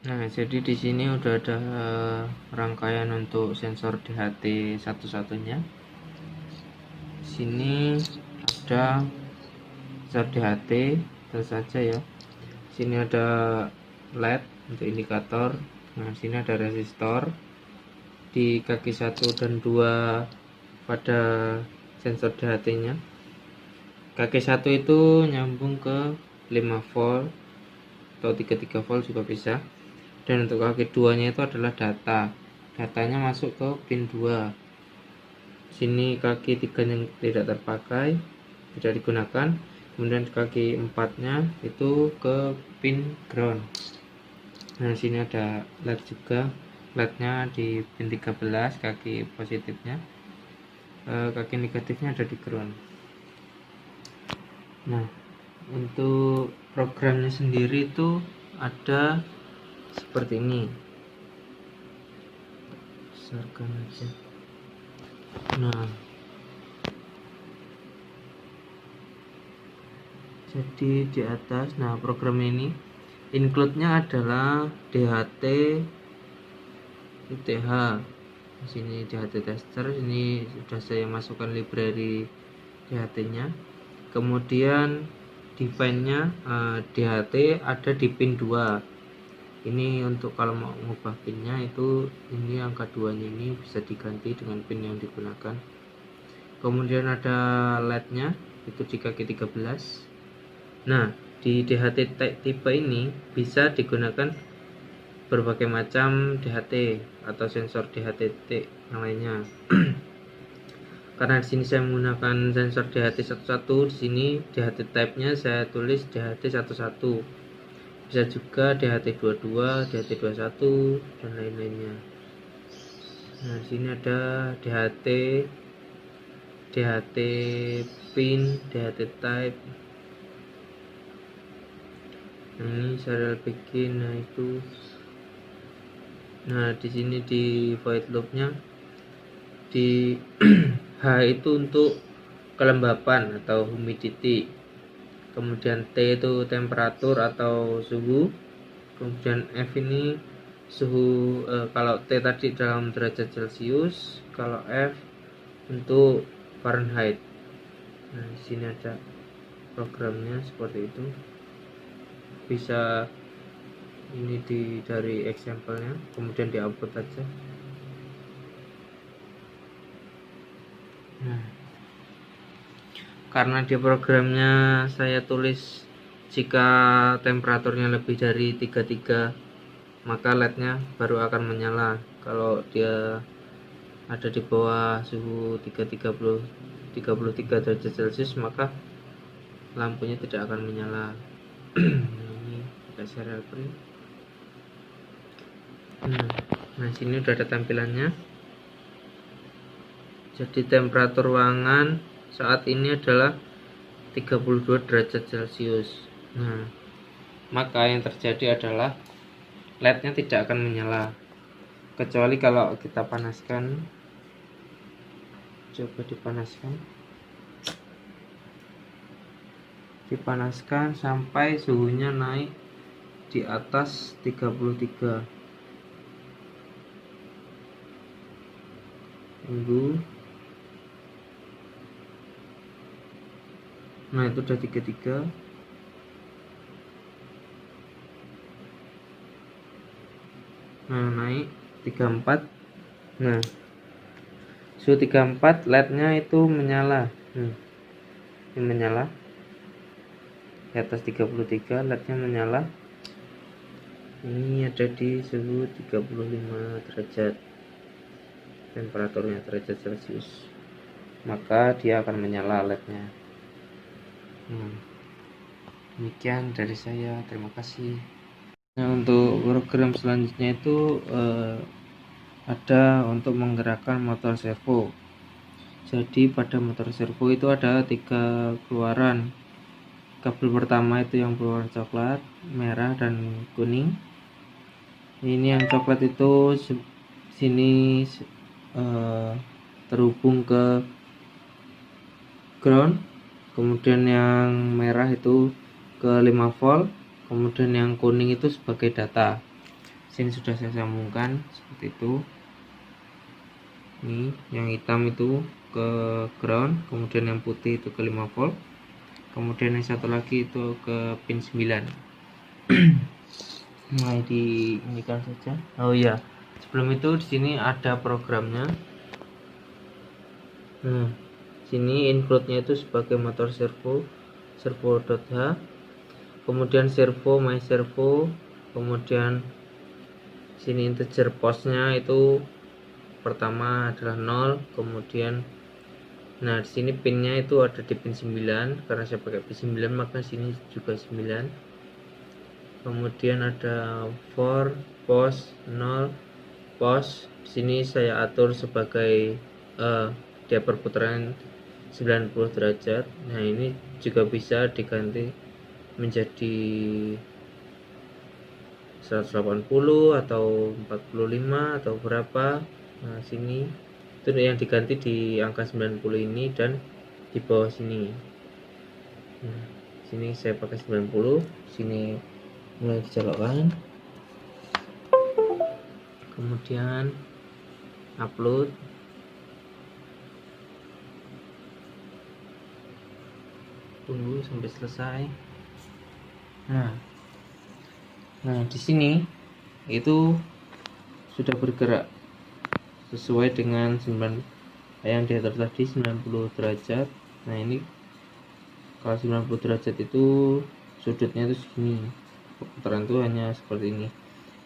Nah, jadi di sini udah ada rangkaian untuk sensor DHT satu-satunya. Sini ada sensor DHT, terus saja ya. Sini ada LED untuk indikator. Nah, sini ada resistor di kaki 1 dan 2 pada sensor DHT-nya. Kaki 1 itu nyambung ke 5 volt atau 33 volt juga bisa. Dan untuk kaki 2 nya itu adalah datanya masuk ke pin 2. Sini kaki 3 yang tidak terpakai, tidak digunakan. Kemudian kaki 4 nya itu ke pin ground. Nah, sini ada LED juga. LED nya di pin 13 kaki positifnya, kaki negatifnya ada di ground. Nah, untuk programnya sendiri itu ada seperti ini. Besarkan aja. Nah, jadi di atas, nah program ini include-nya adalah DHT UTH. Di sini DHT tester, ini sudah saya masukkan library DHT-nya. Kemudian define-nya DHT ada di pin 2. Ini untuk kalau mau mengubah pinnya itu, ini angka 2 nya ini bisa diganti dengan pin yang digunakan. Kemudian ada LED-nya itu di kaki 13. Nah, di DHT tipe ini bisa digunakan berbagai macam DHT atau sensor DHT yang lainnya. Karena di sini saya menggunakan sensor DHT 11, di sini DHT type-nya saya tulis DHT 11. Bisa juga DHT 22, DHT 21 dan lain-lainnya. Nah, di sini ada DHT pin, DHT type. Nah, ini serial bikin. Nah, itu. Nah, di sini di void loop-nya di H itu untuk kelembapan atau humidity. Kemudian T itu temperatur atau suhu. Kemudian F ini suhu, kalau T tadi dalam derajat Celcius, kalau F untuk Fahrenheit. Nah, di sini ada programnya seperti itu. Bisa ini dari example-nya, kemudian di output aja. Nah, karena di programnya saya tulis jika temperaturnya lebih dari 33, maka LED-nya baru akan menyala. Kalau dia ada di bawah suhu 33 derajat Celcius, maka lampunya tidak akan menyala. Ini pakai serial print. Nah, sini udah ada tampilannya. Jadi temperatur ruangan saat ini adalah 32 derajat Celcius. Nah, maka yang terjadi adalah LED-nya tidak akan menyala, kecuali kalau kita panaskan. Coba dipanaskan sampai suhunya naik di atas 33. Tunggu. Nah, itu udah 33. Nah, naik 34. Nah, suhu 34, LED-nya itu menyala. Ini menyala. Di atas 33 LED-nya menyala. Ini ada di suhu 35 derajat. Temperaturnya derajat Celcius. Maka dia akan menyala LED-nya. Demikian dari saya. Terima kasih. Nah, untuk program selanjutnya itu ada untuk menggerakkan motor servo. Jadi pada motor servo itu ada 3 keluaran. Kabel pertama itu yang berwarna coklat, merah, dan kuning. Ini yang coklat itu sini terhubung ke ground. Kemudian yang merah itu ke 5 volt. Kemudian yang kuning itu sebagai data. Sini sudah saya sambungkan seperti itu. Ini yang hitam itu ke ground, kemudian yang putih itu ke 5 volt, kemudian yang satu lagi itu ke pin 9. Mulai diinikan saja. Oh iya, sebelum itu di sini ada programnya. Nah, sini include-nya itu sebagai motor servo.h, kemudian servo my servo, kemudian sini integer postnya itu pertama adalah 0, kemudian nah di sini pinnya itu ada di pin 9, karena saya pakai pin 9 maka sini juga 9. Kemudian ada for post 0 post, di sini saya atur sebagai dia perputaran 90 derajat. Nah ini juga bisa diganti menjadi 180 atau 45 atau berapa. Nah sini itu yang diganti di angka 90 ini dan di bawah sini. Nah sini saya pakai 90, sini mulai dicolokkan, kemudian upload. Tunggu sampai selesai. Nah di sini itu sudah bergerak sesuai dengan 9 yang diatur tadi 90 derajat. Nah ini kalau 90 derajat itu sudutnya itu segini, perputaran itu hanya seperti ini.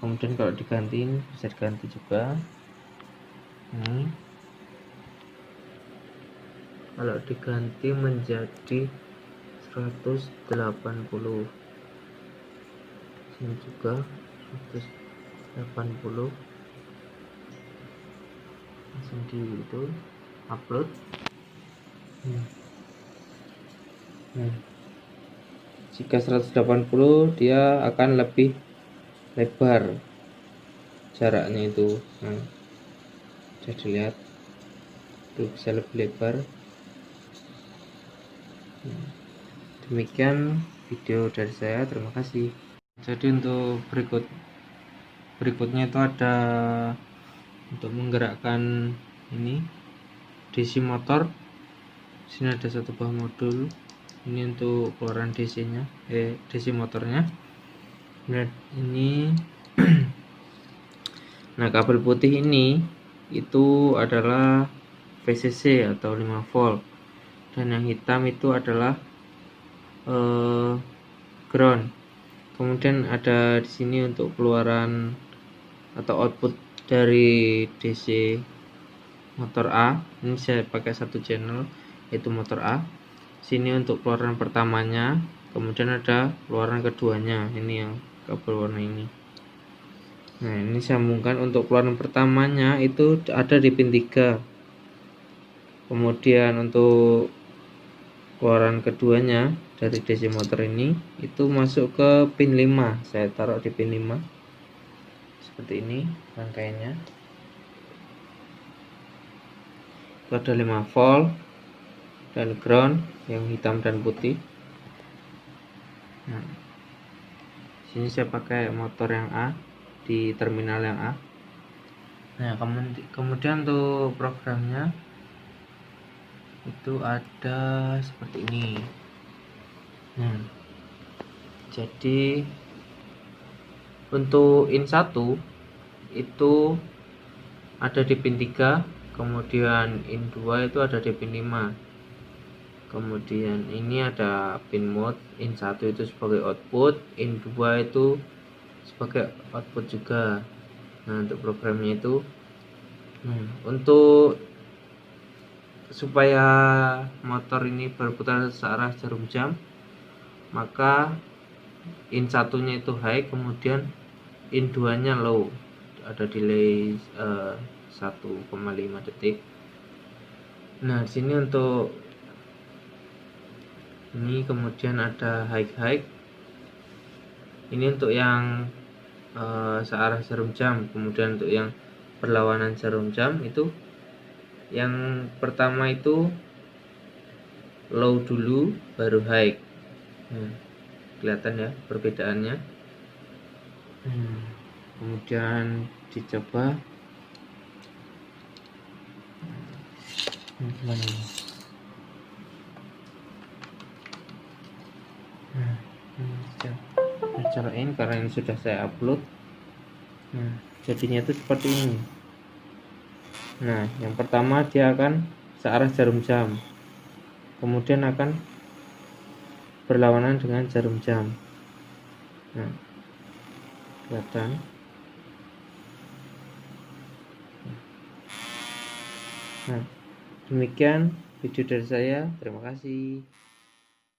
Kemudian kalau diganti bisa diganti juga. Kalau diganti menjadi 180, sini juga 180, langsung di itu upload. Jika 180 dia akan lebih lebar jaraknya itu. Bisa dilihat itu bisa lebih lebar. Demikian video dari saya, terima kasih. Jadi untuk berikutnya itu ada untuk menggerakkan ini DC motor. Sini ada satu buah modul, ini untuk keluaran DC motornya. Nah ini nah kabel putih ini itu adalah VCC atau 5 volt, dan yang hitam itu adalah ground. Kemudian ada di sini untuk keluaran atau output dari DC motor A. Ini saya pakai satu channel yaitu motor A. Sini untuk keluaran pertamanya, kemudian ada keluaran keduanya, ini yang kabel warna ini. Nah ini sambungkan untuk keluaran pertamanya itu ada di pin 3, kemudian untuk keluaran keduanya dari DC motor ini itu masuk ke pin 5, saya taruh di pin 5 seperti ini rangkaiannya. Itu ada 5 volt dan ground yang hitam dan putih. Nah, sini saya pakai motor yang A di terminal yang A. Nah kemudian untuk programnya itu ada seperti ini. Jadi untuk in 1 itu ada di pin 3, kemudian in 2 itu ada di pin 5. Kemudian ini ada pin mode, in 1 itu sebagai output, in 2 itu sebagai output juga. Nah untuk programnya itu untuk supaya motor ini berputar searah jarum jam, maka in 1-nya itu high, kemudian in 2-nya low, ada delay 1,5 detik. Nah di sini untuk ini kemudian ada high, ini untuk yang searah jarum jam. Kemudian untuk yang berlawanan jarum jam itu yang pertama itu low dulu baru high. Kelihatan ya perbedaannya. kemudian dicoba. Gimana ini? Colokin karena ini sudah saya upload. Nah, jadinya itu seperti ini. Nah, yang pertama dia akan searah jarum jam, kemudian akan berlawanan dengan jarum jam. Nah, kelihatan. Nah, demikian video dari saya. Terima kasih.